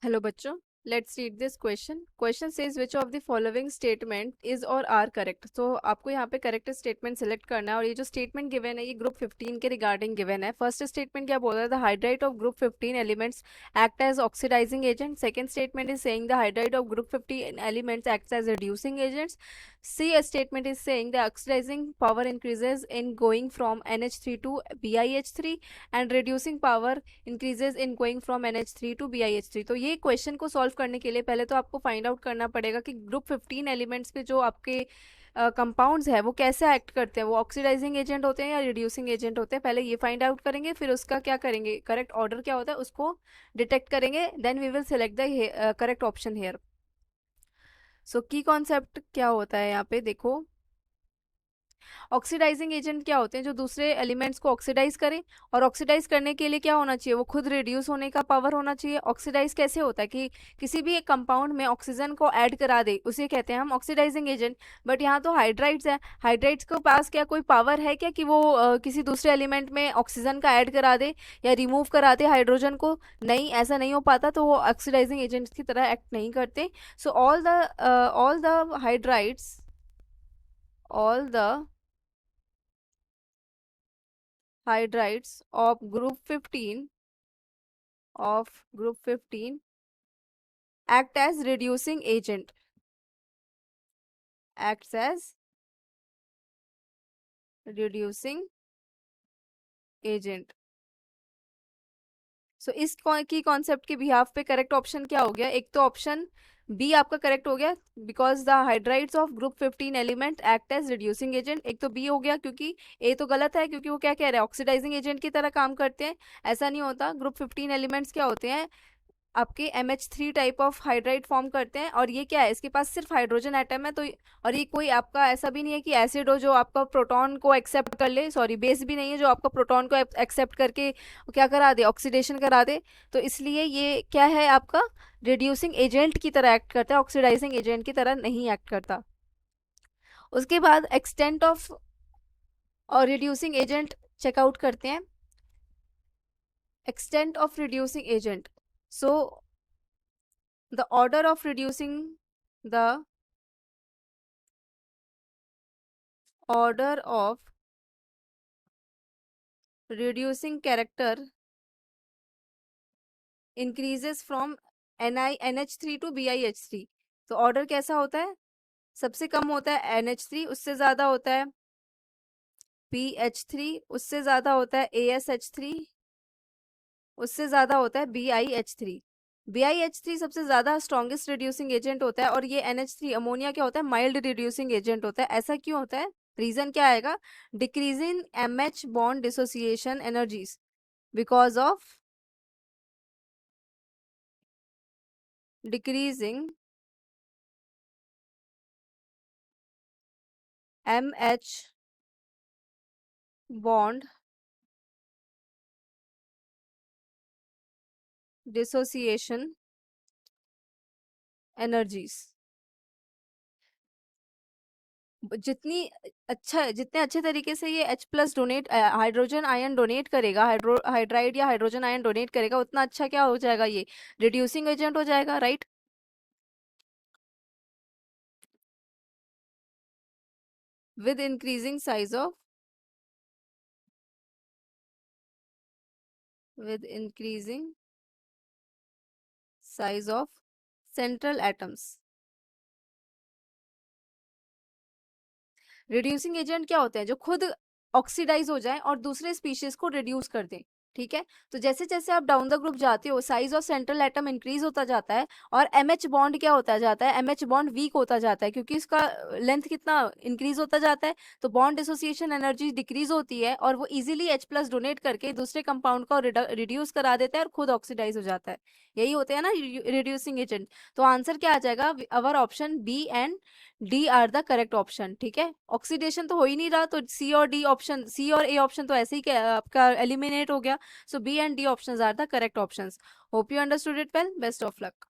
Hello बच्चों, let's read this question. Question says which of the following statement is और are correct. तो आपको यहाँ पे करेक्ट स्टेटमेंट सेलेक्ट करना है, और ये जो स्टेटमेंट गिवन है ये ग्रुप 15 के रिगार्डिंग गिवन है। फर्स्ट स्टेटमेंट क्या बोल रहा है? The hydride of group 15 elements act as oxidizing agent. Second statement is saying the hydride of group 15 elements act as reducing agents. C statement is saying the oxidizing power increases in going from NH3 to BiH3 and reducing power increases in going from NH3 to BiH3। तो ये question को solve करने के लिए पहले तो आपको find out करना पड़ेगा कि ग्रुप 15 एलिमेंट्स में जो आपके कंपाउंड्स है वो कैसे एक्ट करते हैं, वो ऑक्सीडाइजिंग एजेंट होते हैं या रिड्यूसिंग एजेंट होते हैं। पहले ये फाइंड आउट करेंगे, फिर उसका क्या करेंगे, करेक्ट ऑर्डर क्या होता है उसको डिटेक्ट करेंगे, then we will select the correct option here. So key concept क्या होता है यहाँ पे देखो। ऑक्सीडाइजिंग एजेंट क्या होते हैं? जो दूसरे एलिमेंट्स को ऑक्सीडाइज करें, और ऑक्सीडाइज करने के लिए क्या होना चाहिए? वो खुद रिड्यूस होने का पावर होना चाहिए। ऑक्सीडाइज कैसे होता है कि किसी भी एक कंपाउंड में ऑक्सीजन को ऐड करा दे, उसे कहते हैं हम ऑक्सीडाइजिंग एजेंट। बट यहाँ तो हाइड्राइड्स है, हाइड्राइड्स के पास क्या कोई पावर है क्या कि वो किसी दूसरे एलिमेंट में ऑक्सीजन का ऐड करा दे या रिमूव करा दे हाइड्रोजन को? नहीं, ऐसा नहीं हो पाता, तो वो ऑक्सीडाइजिंग एजेंट्स की तरह एक्ट नहीं करते। So all the hydrides all the hydrides of group 15 act as reducing agent, acts as reducing agent। सो इस की कॉन्सेप्ट के बिहाफ पे करेक्ट ऑप्शन क्या हो गया? एक तो ऑप्शन बी आपका करेक्ट हो गया, because the hydrides of group 15 element act as reducing agent. एक तो बी हो गया, क्योंकि ए तो गलत है, क्योंकि वो क्या कह रहे हैं, ऑक्सीडाइजिंग एजेंट की तरह काम करते हैं। ऐसा नहीं होता। ग्रुप 15 एलिमेंट्स क्या होते हैं? आपके MH3 type of hydride form करते हैं, और ये क्या है, इसके पास सिर्फ हाइड्रोजन एटम है। तो और ये कोई आपका ऐसा भी नहीं है कि एसिड हो जो आपका प्रोटॉन को एक्सेप्ट कर ले, सॉरी बेस भी नहीं है जो आपका प्रोटॉन को एक्सेप्ट करके क्या करा दे, ऑक्सीडेशन करा दे। तो इसलिए ये क्या है, आपका रिड्यूसिंग एजेंट की तरह एक्ट करता है, ऑक्सीडाइजिंग एजेंट की तरह नहीं एक्ट करता। उसके बाद एक्सटेंट ऑफ और रिड्यूसिंग एजेंट चेकआउट करते हैं। Extent of reducing agent, so the order of reducing the order of reducing character increases from NH3 to BiH3। तो ऑर्डर कैसा होता है? सबसे कम होता है NH3, उससे ज्यादा होता है BH3, उससे ज्यादा होता है ASH3, उससे ज्यादा होता है BiH3। BiH3 सबसे ज्यादा स्ट्रॉन्गेस्ट रिड्यूसिंग एजेंट होता है, और ये NH3 अमोनिया क्या होता है, माइल्ड रिड्यूसिंग एजेंट होता है। ऐसा क्यों होता है? रीजन क्या आएगा? Decrease in MH bond dissociation energies, because of decreasing MH bond dissociation energies. जितने अच्छे तरीके से ये H+ donate, hydrogen ion donate करेगा, हाइड्राइड या हाइड्रोजन आयन डोनेट करेगा, उतना अच्छा क्या हो जाएगा, ये रिड्यूसिंग एजेंट हो जाएगा, right. with increasing size of with increasing size of central atoms। Reducing agent क्या होते हैं? जो खुद ऑक्सीडाइज हो जाए और दूसरे स्पीशीज को रिड्यूस कर दें, ठीक है। तो जैसे जैसे आप डाउन द ग्रुप जाते हो, size of central atom increase होता जाता है, और MH बॉन्ड क्या होता जाता है, MH बॉन्ड वीक होता जाता है, क्योंकि इसका लेंथ कितना इंक्रीज होता जाता है। तो बॉन्ड एसोसिएशन एनर्जी डिक्रीज होती है, और वो इजीली H+ डोनेट करके दूसरे कंपाउंड को रिड्यूस करा देता है और खुद ऑक्सीडाइज हो जाता है। यही होते हैं ना रिड्यूसिंग एजेंट। तो आंसर क्या आ जाएगा? Our option B and D are the correct option, ठीक है। ऑक्सीडेशन तो हो ही नहीं रहा, तो सी और डी ऑप्शन, सी और ए ऑप्शन तो ऐसे ही आपका एलिमिनेट हो गया। So B and D options are the correct options. Hope you understood it well. Best of luck.